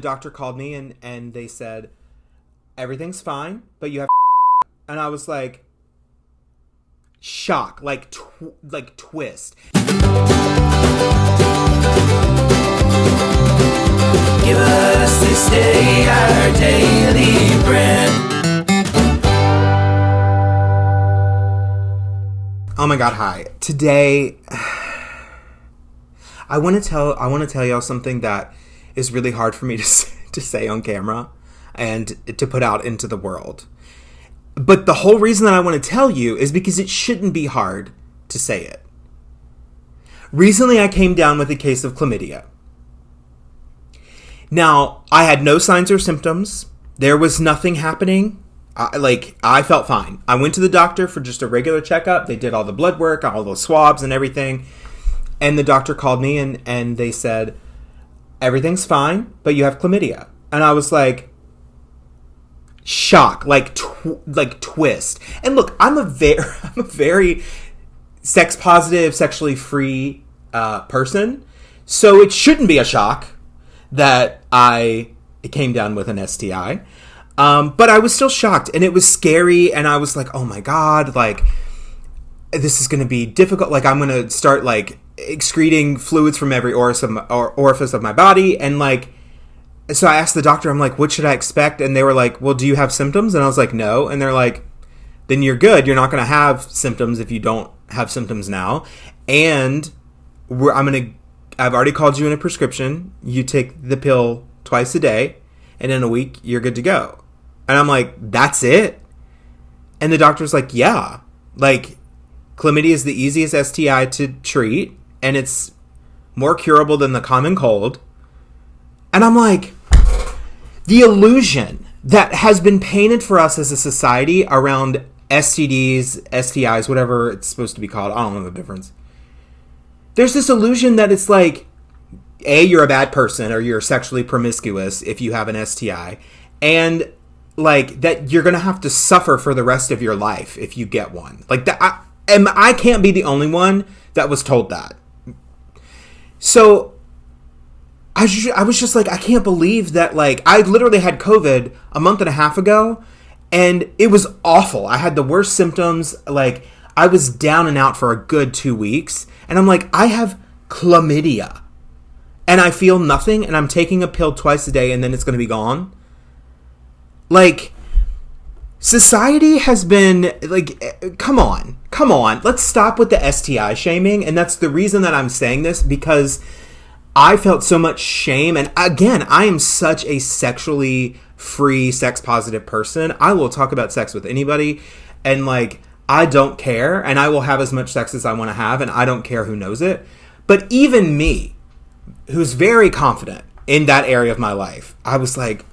The doctor called me and they said, everything's fine, but you have and I was like, shock, like twist. Give us this day our daily bread. Oh my God, hi. Today, I want to tell y'all something that is really hard for me to say on camera and to put out into the world. But the whole reason that I want to tell you is because it shouldn't be hard to say it. Recently, I came down with a case of chlamydia. Now, I had no signs or symptoms. There was nothing happening. I felt fine. I went to the doctor for just a regular checkup. They did all the blood work, all the swabs and everything. And the doctor called me and they said, everything's fine, but you have chlamydia. And I was like, shock, like twist. And look, I'm a very sex positive, sexually free person. So it shouldn't be a shock that I came down with an STI. But I was still shocked and it was scary. And I was like, oh my God, like this is going to be difficult. Like I'm going to start like excreting fluids from every orifice of my body. And like, so I asked the doctor, I'm like, what should I expect? And they were like, well, do you have symptoms? And I was like, no. And they're like, then you're good. You're not going to have symptoms if you don't have symptoms now. And I've already called you in a prescription. You take the pill twice a day. And in a week, you're good to go. And I'm like, that's it? And the doctor's like, yeah. Like, chlamydia is the easiest STI to treat. And it's more curable than the common cold. And I'm like, the illusion that has been painted for us as a society around STDs, STIs, whatever it's supposed to be called. I don't know the difference. There's this illusion that it's like, A, you're a bad person or you're sexually promiscuous if you have an STI. And like that you're going to have to suffer for the rest of your life if you get one. Like that. I can't be the only one that was told that. So I was just like, I can't believe that, like, I literally had COVID a month and a half ago, and it was awful. I had the worst symptoms. Like, I was down and out for a good 2 weeks, and I'm like, I have chlamydia, and I feel nothing, and I'm taking a pill twice a day, and then it's going to be gone. Like, society has been, like, come on. Let's stop with the STI shaming, and that's the reason that I'm saying this, because I felt so much shame. And again, I am such a sexually free, sex positive person. I will talk about sex with anybody. And like, I don't care. And I will have as much sex as I want to have. And I don't care who knows it. But even me, who's very confident in that area of my life, I was like,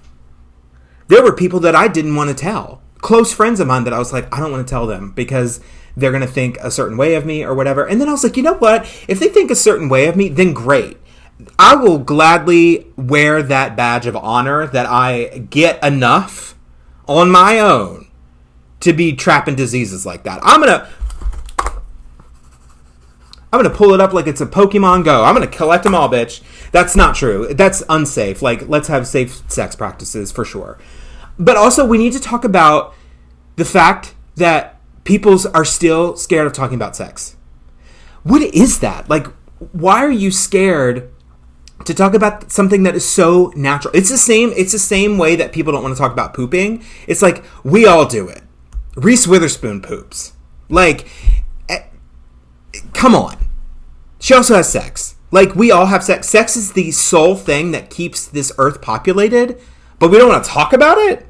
there were people that I didn't want to tell. Close friends of mine that I was like, I don't want to tell them because they're going to think a certain way of me or whatever. And then I was like, you know what? If they think a certain way of me, then great. I will gladly wear that badge of honor that I get enough on my own to be trapping diseases like that. I'm gonna pull it up like it's a Pokemon Go. I'm gonna collect them all, bitch. That's not true. That's unsafe. Like, let's have safe sex practices for sure. But also, we need to talk about the fact that people are still scared of talking about sex. What is that? Like, why are you scared to talk about something that is so natural? It's the same way that people don't want to talk about pooping. It's like, we all do it. Reese Witherspoon poops. Like, come on. She also has sex. Like, we all have sex. Sex is the sole thing that keeps this earth populated, but we don't want to talk about it?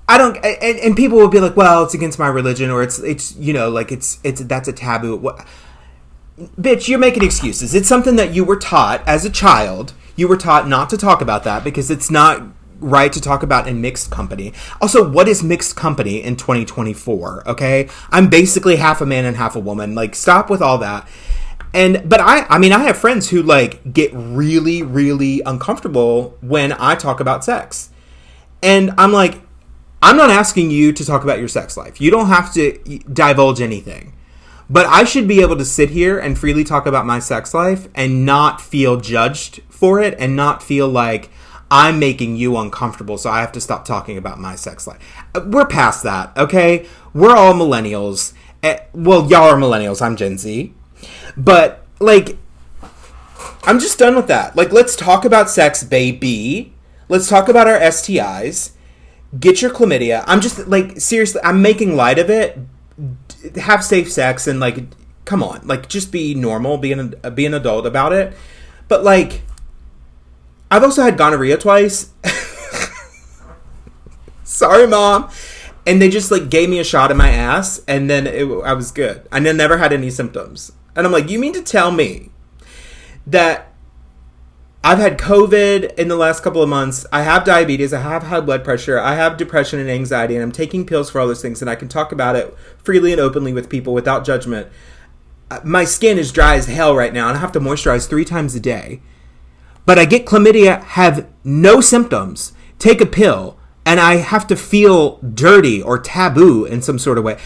I don't, and people will be like, well, it's against my religion, or it's you know, like, it's that's a taboo. What? Bitch, you're making excuses. It's something that you were taught as a child. You were taught not to talk about that because it's not right to talk about in mixed company. Also, what is mixed company in 2024? Okay? I'm basically half a man and half a woman. Like, stop with all that. But I mean, I have friends who, like, get really, really uncomfortable when I talk about sex. And I'm like, I'm not asking you to talk about your sex life. You don't have to divulge anything. But I should be able to sit here and freely talk about my sex life and not feel judged for it and not feel like I'm making you uncomfortable, so I have to stop talking about my sex life. We're past that, okay? We're all millennials. Well, y'all are millennials. I'm Gen Z. But, like, I'm just done with that. Like, let's talk about sex, baby. Let's talk about our STIs. Get your chlamydia. I'm just, like, seriously, I'm making light of it. Have safe sex and, like, come on. Like, just be normal. Be an adult about it. But, like, I've also had gonorrhea twice. Sorry, Mom. And they just, like, gave me a shot in my ass, and then I was good. I never had any symptoms. And I'm like, you mean to tell me that I've had COVID in the last couple of months, I have diabetes, I have high blood pressure, I have depression and anxiety, and I'm taking pills for all those things, and I can talk about it freely and openly with people without judgment. My skin is dry as hell right now, and I have to moisturize 3 times a day. But I get chlamydia, have no symptoms, take a pill, and I have to feel dirty or taboo in some sort of way.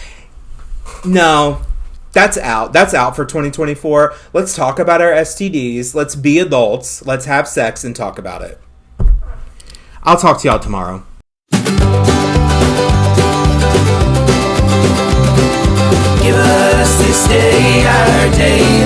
No, that's out. That's out for 2024. Let's talk about our STDs. Let's be adults. Let's have sex and talk about it. I'll talk to y'all tomorrow. Give us this day our day.